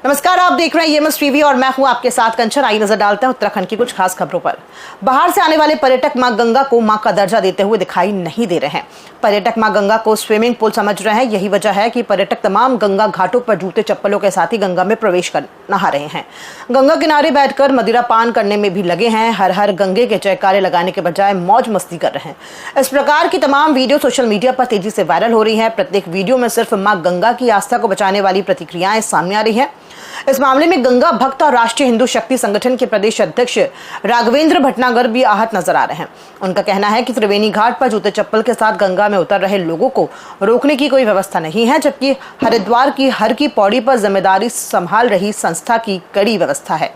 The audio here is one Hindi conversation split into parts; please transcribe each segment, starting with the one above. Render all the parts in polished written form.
नमस्कार, आप देख रहे हैं EMS टीवी और मैं हूं आपके साथ कंचन। आई नजर डालते हैं उत्तराखंड की कुछ खास खबरों पर। बाहर से आने वाले पर्यटक मां गंगा को मां का दर्जा देते हुए दिखाई नहीं दे रहे हैं। पर्यटक मां गंगा को स्विमिंग पूल समझ रहे हैं। यही वजह है कि पर्यटक तमाम गंगा घाटों पर जूते चप्पलों के साथ ही गंगा में प्रवेश कर नहा रहे हैं। गंगा किनारे बैठकर मदिरा पान करने में भी लगे हैं। हर हर गंगे के जयकारे लगाने के बजाय मौज मस्ती कर रहे हैं। इस प्रकार की तमाम वीडियो सोशल मीडिया पर तेजी से वायरल हो रही है। प्रत्येक वीडियो में सिर्फ मां गंगा की आस्था को बचाने वाली प्रतिक्रियाएं सामने आ रही है। इस मामले में गंगा भक्त और राष्ट्रीय हिंदू शक्ति संगठन के प्रदेश अध्यक्ष राघवेंद्र भटनागर भी आहत नजर आ रहे हैं। उनका कहना है कि त्रिवेणी घाट पर जूते चप्पल के साथ गंगा में उतर रहे लोगों को रोकने की कोई व्यवस्था नहीं है, जबकि हरिद्वार की हर की पौड़ी पर जिम्मेदारी संभाल रही संस्था की कड़ी व्यवस्था है।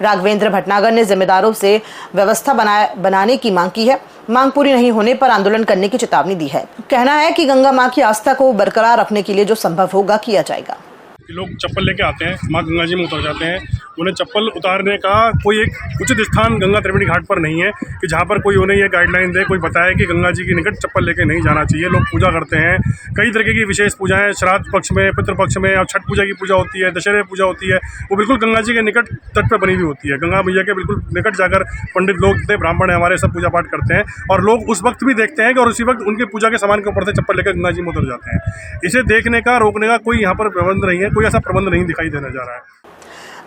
राघवेंद्र भटनागर ने जिम्मेदारों से व्यवस्था बनाने की मांग की है। मांग पूरी नहीं होने पर आंदोलन करने की चेतावनी दी है। कहना है कि गंगा मां की आस्था को बरकरार रखने के लिए जो संभव होगा किया जाएगा। लोग चप्पल लेके आते हैं, माँ गंगा जी में उतर जाते हैं। उन्हें चप्पल उतारने का कोई एक उचित स्थान गंगा त्रिवेणी घाट पर नहीं है कि जहाँ पर कोई उन्हें ये गाइडलाइन दे, कोई बताए कि गंगा जी के निकट चप्पल लेके नहीं जाना चाहिए। लोग पूजा करते हैं, कई तरीके की विशेष पूजाएं, श्राद्ध पक्ष में, पितृपक्ष में, और छठ पूजा की पूजा होती है, दशहरे पूजा होती है, वो बिल्कुल गंगा जी के निकट तट पर बनी हुई होती है। गंगा मैया के बिल्कुल निकट जाकर पंडित लोग, जितने ब्राह्मण हैं हमारे, सब पूजा पाठ करते हैं और लोग उस वक्त भी देखते हैं कि और उसी वक्त उनके पूजा के सामान के ऊपर से चप्पल लेकर गंगा जी में उतर जाते हैं। इसे देखने का, रोकने का कोई यहाँ पर प्रबंध नहीं है, कोई ऐसा प्रबंध नहीं दिखाई देने जा रहा है।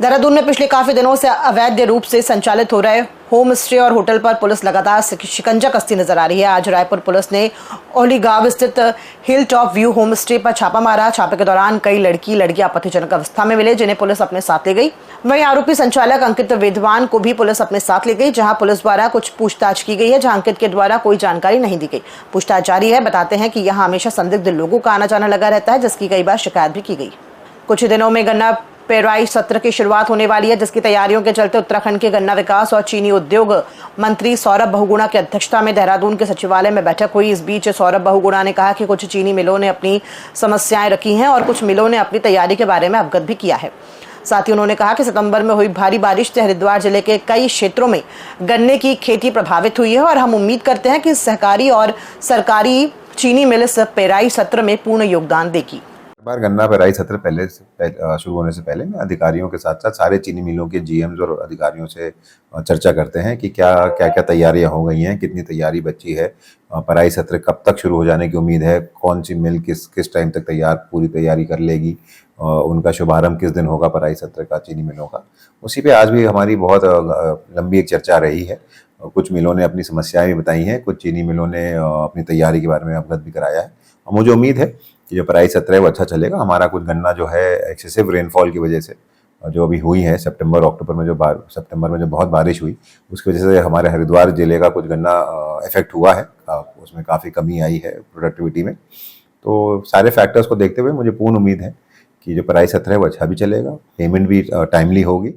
देहरादून में पिछले काफी दिनों से अवैध रूप से संचालित हो रहे होम स्टे और होटल पर पुलिस लगातार शिकंजा कसती नजर आ रही है। आज रायपुर पुलिस ने ओहली गांव स्थित hill top view home stay पर छापा मारा। छापे के दौरान कई लड़कियां आपत्तिजनक अवस्था में मिले, जिन्हें पुलिस अपने साथ ले गई। वहीं आरोपी संचालक अंकित वेदवान को भी पुलिस अपने साथ ले गई, जहां पुलिस द्वारा कुछ पूछताछ की गई है, जहां अंकित के द्वारा कोई जानकारी नहीं दी गई। पूछताछ जारी है। बताते हैं कि यहाँ हमेशा संदिग्ध लोगों का आना जाना लगा रहता है, जिसकी कई बार शिकायत भी की गई। कुछ ही दिनों में गन्ना पेराई सत्र की शुरुआत होने वाली है, जिसकी तैयारियों के चलते उत्तराखंड के गन्ना विकास और चीनी उद्योग मंत्री सौरभ बहुगुणा की अध्यक्षता में देहरादून के सचिवालय में बैठक हुई। इस बीच सौरभ बहुगुणा ने कहा कि कुछ चीनी मिलों ने अपनी समस्याएं रखी हैं और कुछ मिलों ने अपनी तैयारी के बारे में अवगत भी किया है। साथ ही उन्होंने कहा कि सितंबर में हुई भारी बारिश से हरिद्वार जिले के कई क्षेत्रों में गन्ने की खेती प्रभावित हुई है और हम उम्मीद करते हैं कि सहकारी और सरकारी चीनी मिल इस पेराई सत्र में पूर्ण योगदान देगी। बार गन्ना पेराई सत्र पहले शुरू होने से पहले मैं अधिकारियों के साथ साथ सारे चीनी मिलों के GMs और अधिकारियों से चर्चा करते हैं कि क्या तैयारियां हो गई हैं, कितनी तैयारी बची है, पेराई सत्र कब तक शुरू हो जाने की उम्मीद है, कौन सी मिल किस टाइम तक पूरी तैयारी कर लेगी, उनका शुभारंभ किस दिन होगा पेराई सत्र का चीनी मिलों का। उसी पे आज भी हमारी बहुत लंबी एक चर्चा रही है। कुछ मिलों ने अपनी समस्याएं भी बताई हैं, कुछ चीनी मिलों ने अपनी तैयारी के बारे में अवगत भी कराया है। मुझे उम्मीद है कि जो पेराई सत्र है वो अच्छा चलेगा। हमारा कुछ गन्ना जो है एक्सेसिव रेनफॉल की वजह से जो अभी हुई है सितंबर में जो बहुत बारिश हुई, उसकी वजह से हमारे हरिद्वार जिले का कुछ गन्ना इफेक्ट हुआ है। उसमें काफ़ी कमी आई है प्रोडक्टिविटी में। तो सारे फैक्टर्स को देखते हुए मुझे पूर्ण उम्मीद है कि जो पेराई सत्र है वो अच्छा भी चलेगा, पेमेंट भी टाइमली होगी।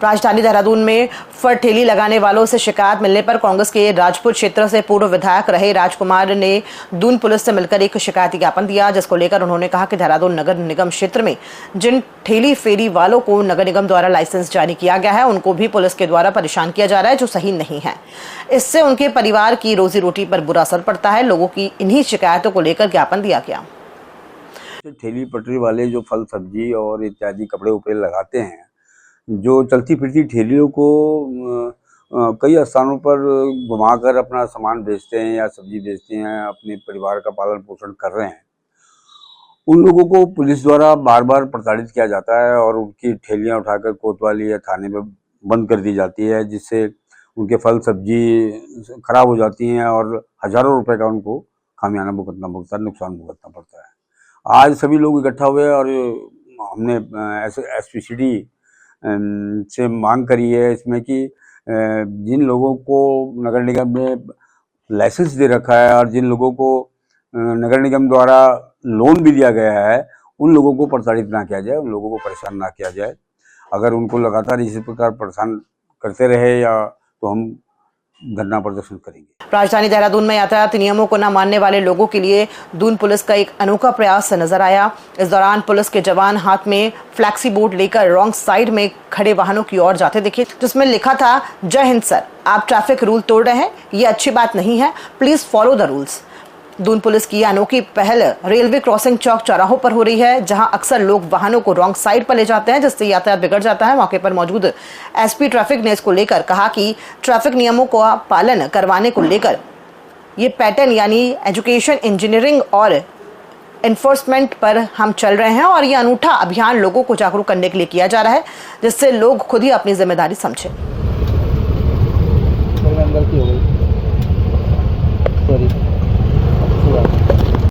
राजधानी देहरादून में फर ठेली लगाने वालों से शिकायत मिलने पर कांग्रेस के राजपुर क्षेत्र से पूर्व विधायक रहे राजकुमार ने दून पुलिस से मिलकर एक शिकायती ज्ञापन दिया, जिसको लेकर उन्होंने कहा कि देहरादून नगर निगम क्षेत्र में जिन ठेली फेरी वालों को नगर निगम द्वारा लाइसेंस जारी किया गया है, उनको भी पुलिस के द्वारा परेशान किया जा रहा है, जो सही नहीं है। इससे उनके परिवार की रोजी रोटी पर बुरा असर पड़ता है। लोगों की इन्हीं शिकायतों को लेकर ज्ञापन दिया गया। ठेली पटरी वाले जो फल सब्जी और इत्यादि कपड़े उपड़े लगाते हैं, जो चलती फिरती ठेलियों को कई स्थानों पर घुमाकर अपना सामान बेचते हैं या सब्जी बेचते हैं, अपने परिवार का पालन पोषण कर रहे हैं, उन लोगों को पुलिस द्वारा बार बार प्रताड़ित किया जाता है और उनकी ठेलियां उठाकर कोतवाली या थाने में बंद कर दी जाती है, जिससे उनके फल सब्जी खराब हो जाती हैं और हज़ारों रुपए का उनको खामियाना नुकसान भुगतना पड़ता है। आज सभी लोग इकट्ठा हुए और हमने SPCD से मांग करी है इसमें कि जिन लोगों को नगर निगम ने लाइसेंस दे रखा है और जिन लोगों को नगर निगम द्वारा लोन भी दिया गया है, उन लोगों को प्रताड़ित ना किया जाए, उन लोगों को परेशान ना किया जाए। अगर उनको लगातार इसी प्रकार परेशान करते रहे तो हम धरना प्रदर्शन करेंगे। राजधानी देहरादून में यातायात नियमों को न मानने वाले लोगों के लिए दून पुलिस का एक अनोखा प्रयास नजर आया। इस दौरान पुलिस के जवान हाथ में फ्लैक्सी बोर्ड लेकर रॉन्ग साइड में खड़े वाहनों की ओर जाते दिखे, जिसमें लिखा था, जय हिंद सर, आप ट्रैफिक रूल तोड़ रहे हैं, ये अच्छी बात नहीं है, please follow the rules. Doon police की अनोखी पहल रेलवे क्रॉसिंग चौक चौराहों पर हो रही है, जहां अक्सर लोग वाहनों को रॉन्ग साइड पर ले जाते हैं, जिससे यातायात बिगड़ जाता है। मौके पर मौजूद एसपी ट्रैफिक ने इसको लेकर कहा कि ट्रैफिक नियमों का पालन करवाने को लेकर ये पैटर्न यानी एजुकेशन, इंजीनियरिंग और एनफोर्समेंट पर हम चल रहे हैं और ये अनूठा अभियान लोगों को जागरूक करने के लिए किया जा रहा है, जिससे लोग खुद ही अपनी जिम्मेदारी समझें।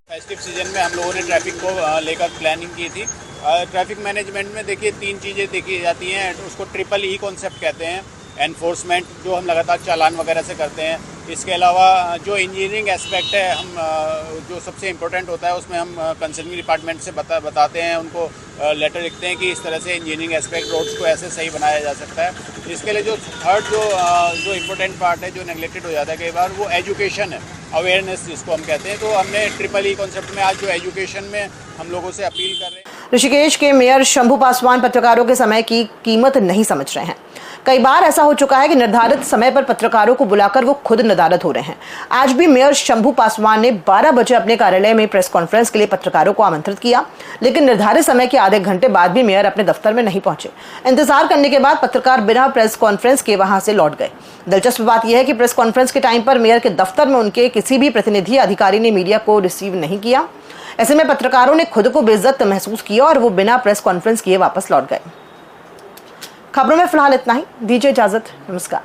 फेस्टिव सीजन में हम लोगों ने ट्रैफिक को लेकर प्लानिंग की थी। ट्रैफिक मैनेजमेंट में देखिए 3 चीज़ें देखी जाती हैं, उसको ट्रिपल ई कॉन्सेप्ट कहते हैं। एनफोर्समेंट जो हम लगातार चालान वगैरह से करते हैं, इसके अलावा जो इंजीनियरिंग एस्पेक्ट है, हम जो सबसे इम्पोर्टेंट होता है उसमें हम कंसर्निंग डिपार्टमेंट से बताते हैं, उनको लेटर लिखते हैं कि इस तरह से इंजीनियरिंग एस्पेक्ट रोड्स को ऐसे सही बनाया जा सकता है। इसके लिए जो थर्ड जो इम्पोर्टेंट पार्ट है, जो नेगलेक्टेड हो जाता है कई बार, वो एजुकेशन है, अवेयरनेस जिसको हम कहते हैं। तो हमने ट्रिपल ई कॉन्सेप्ट में आज जो एजुकेशन में हम लोगों से अपील कर रहे हैं। ऋषिकेश के मेयर शंभू पासवान पत्रकारों के समय की कीमत नहीं समझ रहे हैं। कई बार ऐसा हो चुका है कि निर्धारित समय पर पत्रकारों को बुलाकर वो खुद नदारद हो रहे हैं। आज भी मेयर शंभू पासवान ने 12 बजे अपने कार्यालय में प्रेस कॉन्फ्रेंस के लिए पत्रकारों को आमंत्रित किया, लेकिन निर्धारित समय के आधे घंटे बाद भी मेयर अपने दफ्तर में नहीं पहुंचे। इंतजार करने के बाद पत्रकार बिना प्रेस कॉन्फ्रेंस के वहां से लौट गए। दिलचस्प बात यह है कि प्रेस कॉन्फ्रेंस के टाइम पर मेयर के दफ्तर में उनके किसी भी प्रतिनिधि अधिकारी ने मीडिया को रिसीव नहीं किया। ऐसे में पत्रकारों ने खुद को बेइज्जत महसूस किया और वो बिना प्रेस कॉन्फ्रेंस किए वापस लौट गए। खबरों में फिलहाल इतना ही। दीजिए इजाजत। नमस्कार।